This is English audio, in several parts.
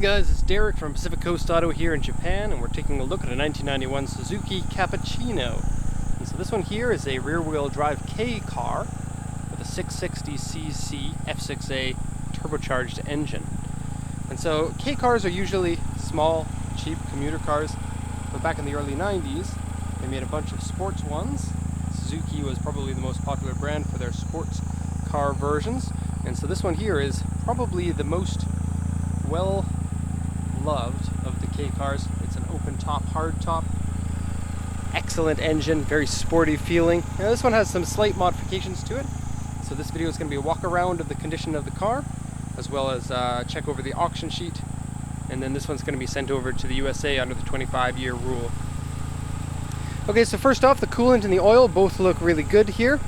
guys, it's Derek from Pacific Coast Auto here in Japan, and we're taking a look at a 1991 Suzuki Cappuccino. And so this one here is a rear-wheel drive K car with a 660cc F6A turbocharged engine. And so K cars are usually small, cheap commuter cars, but back in the early 90s they made a bunch of sports ones. Suzuki was probably the most popular brand for their sports car versions, and so this one here is probably the most well loved of the K cars. It's an open top, hard top, excellent engine, very sporty feeling. Now this one has some slight modifications to it, so this video is going to be a walk around of the condition of the car, as well as check over the auction sheet, and then this one's going to be sent over to the USA under the 25-year rule. Okay, so first off, the coolant and the oil both look really good here.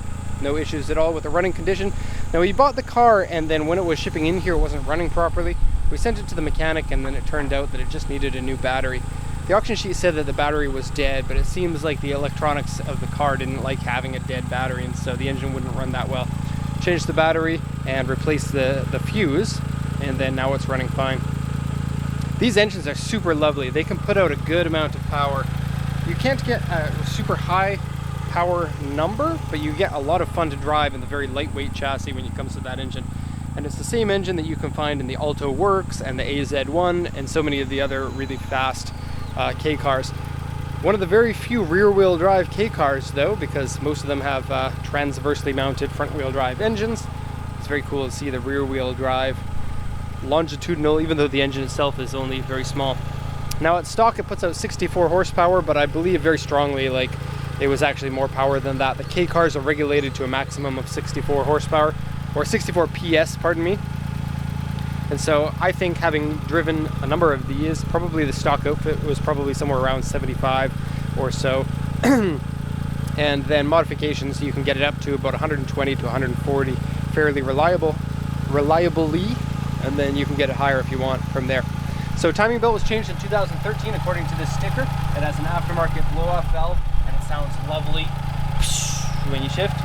No issues at all with the running condition. Now we bought the car, and then when it was shipping in here it wasn't running properly. We sent it to the mechanic, and then it turned out that it just needed a new battery. The auction sheet said that the battery was dead, but it seems like the electronics of the car didn't like having a dead battery, and so the engine wouldn't run that well. Changed the battery and replaced the fuse, and then now it's running fine. These engines are super lovely. They can put out a good amount of power. You can't get a super high power number, but you get a lot of fun to drive in the very lightweight chassis when it comes to that engine. And it's the same engine that you can find in the Alto Works and the AZ1 and so many of the other really fast K cars. One of the very few rear-wheel drive K cars though, because most of them have transversely mounted front-wheel drive engines. It's very cool to see the rear-wheel drive longitudinal, even though the engine itself is only very small. Now at stock it puts out 64 horsepower, but I believe very strongly like it was actually more power than that. The K cars are regulated to a maximum of 64 horsepower, or 64 PS, pardon me. And so I think, having driven a number of these, probably the stock outfit was probably somewhere around 75 or so. And then modifications, you can get it up to about 120 to 140 fairly reliably, and then you can get it higher if you want from there. So timing belt was changed in 2013 according to this sticker. It has an aftermarket blow-off valve, and it sounds lovely when you shift.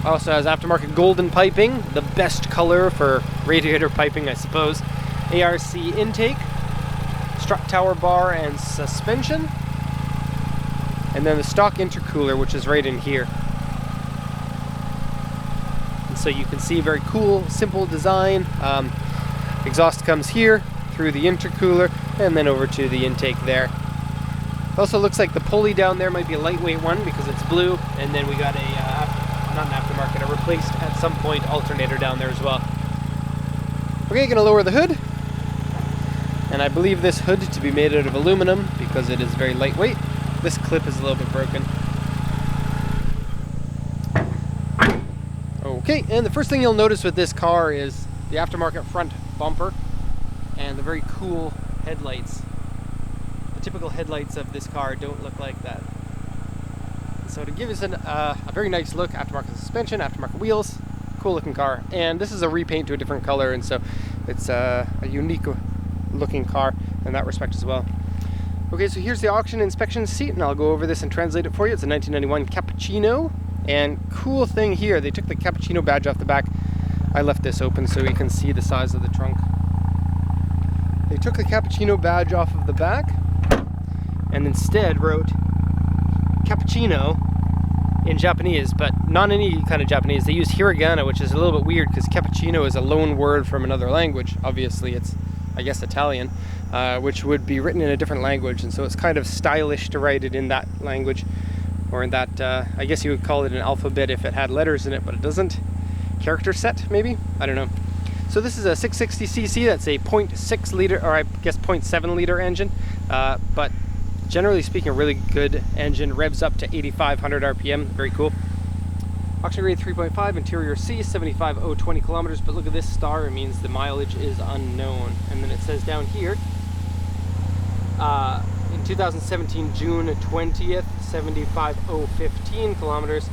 Also has aftermarket golden piping, the best color for radiator piping, I suppose. ARC intake, strut tower bar and suspension, and then the stock intercooler, which is right in here. And so you can see, very cool, simple design. Exhaust comes here through the intercooler and then over to the intake there. It also looks like the pulley down there might be a lightweight one because it's blue, and then we got not an aftermarket, a replaced at some point alternator down there as well. Okay, gonna lower the hood, and I believe this hood to be made out of aluminum because it is very lightweight. This clip is a little bit broken. Okay, and the first thing you'll notice with this car is the aftermarket front bumper and the very cool headlights. The typical headlights of this car don't look like that. So to give us a very nice look, aftermarket suspension, aftermarket wheels, cool looking car. And this is a repaint to a different color, and so it's a unique looking car in that respect as well. Okay, so here's the auction inspection seat, and I'll go over this and translate it for you. It's a 1991 Cappuccino, and cool thing here, they took the Cappuccino badge off the back. I left this open so you can see the size of the trunk. They took the Cappuccino badge off of the back and instead wrote Cappuccino in Japanese, but not any kind of Japanese. They use hiragana, which is a little bit weird because cappuccino is a loan word from another language. Obviously it's, I guess, Italian, which would be written in a different language, and so it's kind of stylish to write it in that language, or in that, I guess you would call it an alphabet if it had letters in it, but it doesn't. Character set, maybe? I don't know. So this is a 660cc, that's a 0.6 liter, or I guess 0.7 liter engine, but generally speaking, a really good engine. Revs up to 8,500 RPM, very cool. Auction grade 3.5, interior C, 75,020 kilometers, but look at this star, it means the mileage is unknown. And then it says down here, in 2017, June 20th, 75,015 kilometers.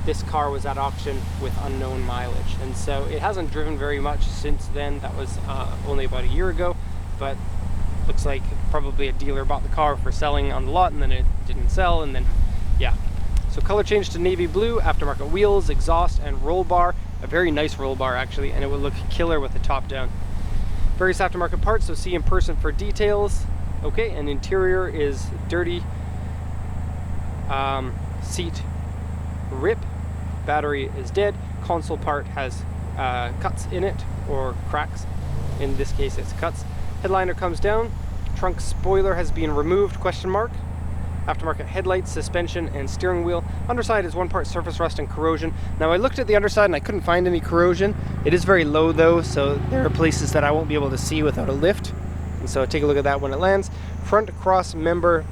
This car was at auction with unknown mileage, and so it hasn't driven very much since then. That was only about a year ago, but looks like probably a dealer bought the car for selling on the lot, and then it didn't sell, and then yeah. So color change to navy blue, aftermarket wheels, exhaust, and roll bar. A very nice roll bar actually, and it would look killer with the top down. Various aftermarket parts, so see in person for details. Okay, and interior is dirty. Seat rip, battery is dead. Console part has cuts in it, or cracks. In this case, it's cuts. Headliner comes down. Trunk spoiler has been removed, question mark. Aftermarket headlights, suspension, and steering wheel. Underside is one part surface rust and corrosion. Now I looked at the underside and I couldn't find any corrosion. It is very low though, so there are places that I won't be able to see without a lift. And so take a look at that when it lands. Front cross member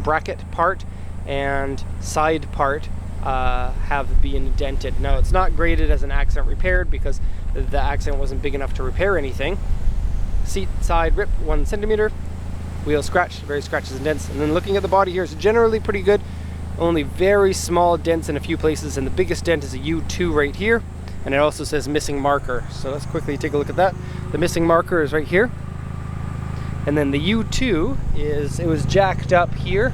bracket part and side part have been dented. Now it's not graded as an accident repaired because the accident wasn't big enough to repair anything. Seat side rip 1 centimeter. Wheel scratch, various scratches and dents. And then looking at the body here, it's generally pretty good. Only very small dents in a few places, and the biggest dent is a U2 right here. And it also says missing marker. So let's quickly take a look at that. The missing marker is right here. And then the U2 is, it was jacked up here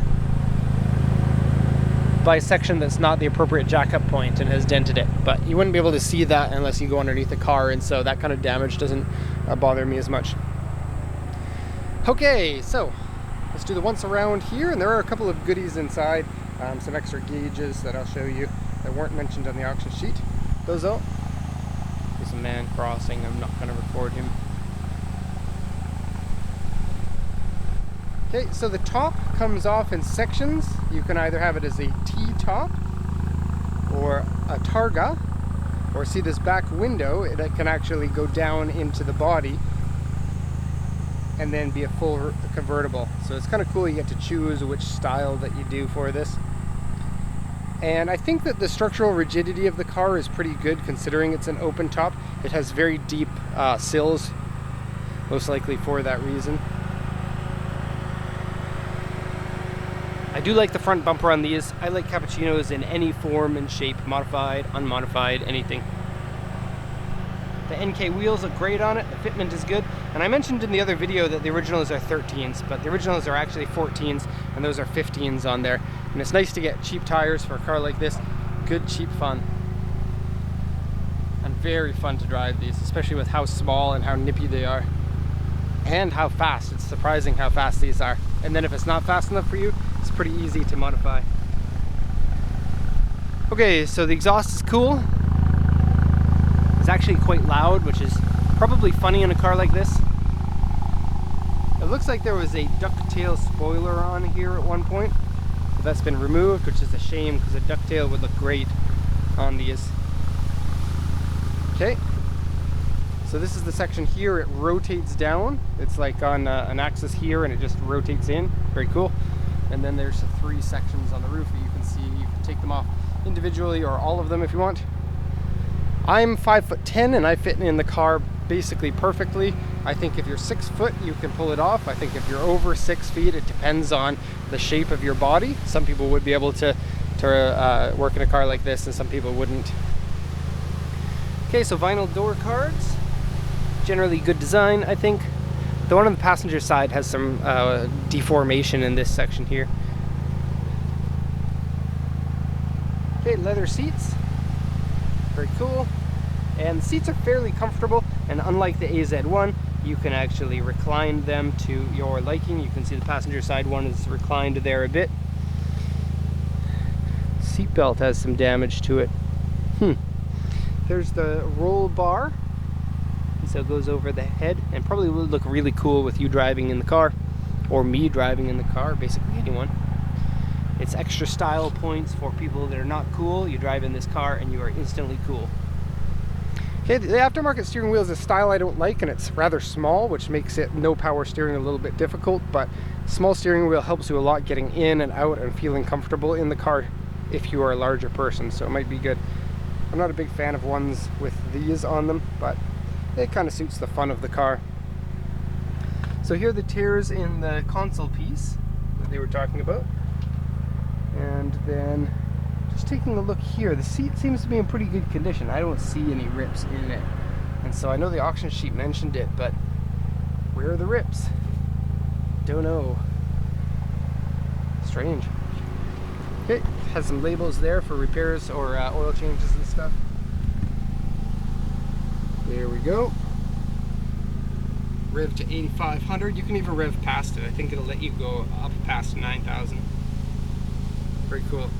by a section that's not the appropriate jack up point and has dented it. But you wouldn't be able to see that unless you go underneath the car, and so that kind of damage doesn't bother me as much. Okay, so let's do the once around here, and there are a couple of goodies inside, some extra gauges that I'll show you that weren't mentioned on the auction sheet. Those out. There's a man crossing, I'm not going to record him. Okay, so the top comes off in sections. You can either have it as a T-top or a targa, or see this back window, it can actually go down into the body and then be a full convertible. So it's kind of cool, you get to choose which style that you do for this. And I think that the structural rigidity of the car is pretty good considering it's an open top. It has very deep sills, most likely for that reason. I do like the front bumper on these. I like Cappuccinos in any form and shape, modified, unmodified, anything. The NK wheels look great on it, the fitment is good. And I mentioned in the other video that the originals are 13s, but the originals are actually 14s, and those are 15s on there. And it's nice to get cheap tires for a car like this. Good, cheap fun. And very fun to drive these, especially with how small and how nippy they are. And how fast. It's surprising how fast these are. And then if it's not fast enough for you, it's pretty easy to modify. Okay, so the exhaust is cool. It's actually quite loud, which is probably funny in a car like this. It looks like there was a ducktail spoiler on here at one point, but that's been removed, which is a shame because a ducktail would look great on these. Okay, so this is the section here. It rotates down. It's like on an axis here, and it just rotates in. Very cool. And then there's the 3 sections on the roof that you can see. You can take them off individually or all of them if you want. I'm 5'10" and I fit in the car basically perfectly. I think if you're 6 foot, you can pull it off. I think if you're over 6 feet, it depends on the shape of your body. Some people would be able to work in a car like this, and some people wouldn't. Okay, so vinyl door cards. Generally good design, I think. The one on the passenger side has some deformation in this section here. Okay, leather seats. Very cool. And the seats are fairly comfortable, and unlike the AZ1, you can actually recline them to your liking. You can see the passenger side one is reclined there a bit. Seatbelt has some damage to it. There's the roll bar. So it goes over the head, and probably would look really cool with you driving in the car, or me driving in the car, basically anyone. It's extra style points for people that are not cool. You drive in this car and you are instantly cool. Okay, the aftermarket steering wheel is a style I don't like, and it's rather small, which makes it no power steering a little bit difficult, but small steering wheel helps you a lot getting in and out and feeling comfortable in the car if you are a larger person, so it might be good. I'm not a big fan of ones with these on them, but it kind of suits the fun of the car. So here are the tears in the console piece that they were talking about. And then just taking a look here, the seat seems to be in pretty good condition. I don't see any rips in it. And so I know the auction sheet mentioned it, but where are the rips? Don't know. Strange. Okay, has some labels there for repairs or oil changes and stuff. There we go. rev to 8,500. You can even rev past it. I think it'll let you go up past 9,000. Very cool.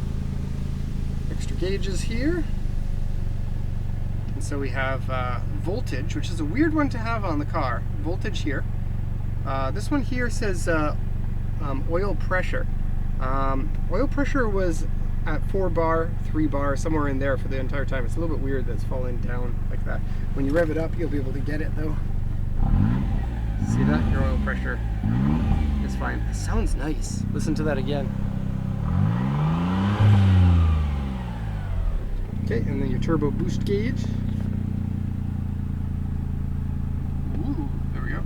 Extra gauges here. And so we have voltage, which is a weird one to have on the car. Voltage here. This one here says oil pressure. Oil pressure was at 4 bar, 3 bar, somewhere in there for the entire time. It's a little bit weird that it's falling down like that. When you rev it up, you'll be able to get it though. See that? Your oil pressure is fine. It sounds nice. Listen to that again. Okay, and then your turbo boost gauge. Ooh, there we go.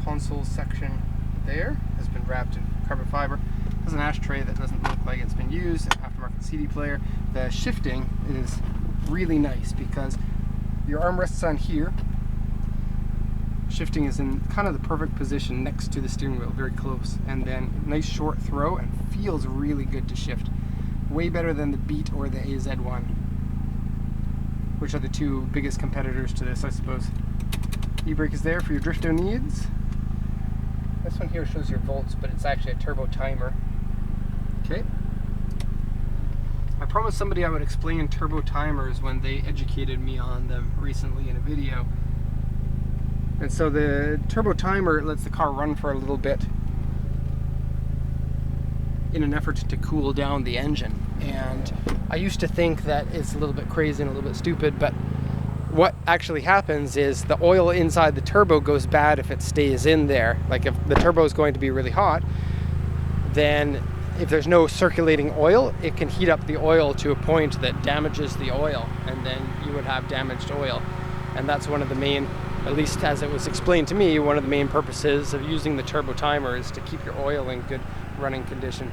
Console section there has been wrapped in carbon fiber. There's an ashtray that doesn't look like it's been used, an aftermarket CD player. The shifting is really nice because your armrests on here. Shifting is in kind of the perfect position next to the steering wheel, very close. And then nice short throw and feels really good to shift. Way better than the Beat or the AZ1, which are the two biggest competitors to this, I suppose. E-brake is there for your drifto needs. This one here shows your volts, but it's actually a turbo timer. Okay. I promised somebody I would explain turbo timers when they educated me on them recently in a video. And so the turbo timer lets the car run for a little bit in an effort to cool down the engine. And I used to think that it's a little bit crazy and a little bit stupid, but what actually happens is the oil inside the turbo goes bad if it stays in there. Like if the turbo is going to be really hot, then if there's no circulating oil, it can heat up the oil to a point that damages the oil, and then you would have damaged oil. And that's one of the main, at least as it was explained to me, one of the main purposes of using the turbo timer is to keep your oil in good running condition.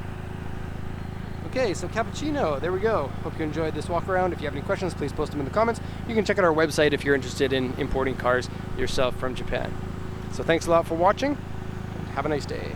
Okay, so Cappuccino, there we go. Hope you enjoyed this walk around. If you have any questions, please post them in the comments. You can check out our website if you're interested in importing cars yourself from Japan. So thanks a lot for watching, and have a nice day.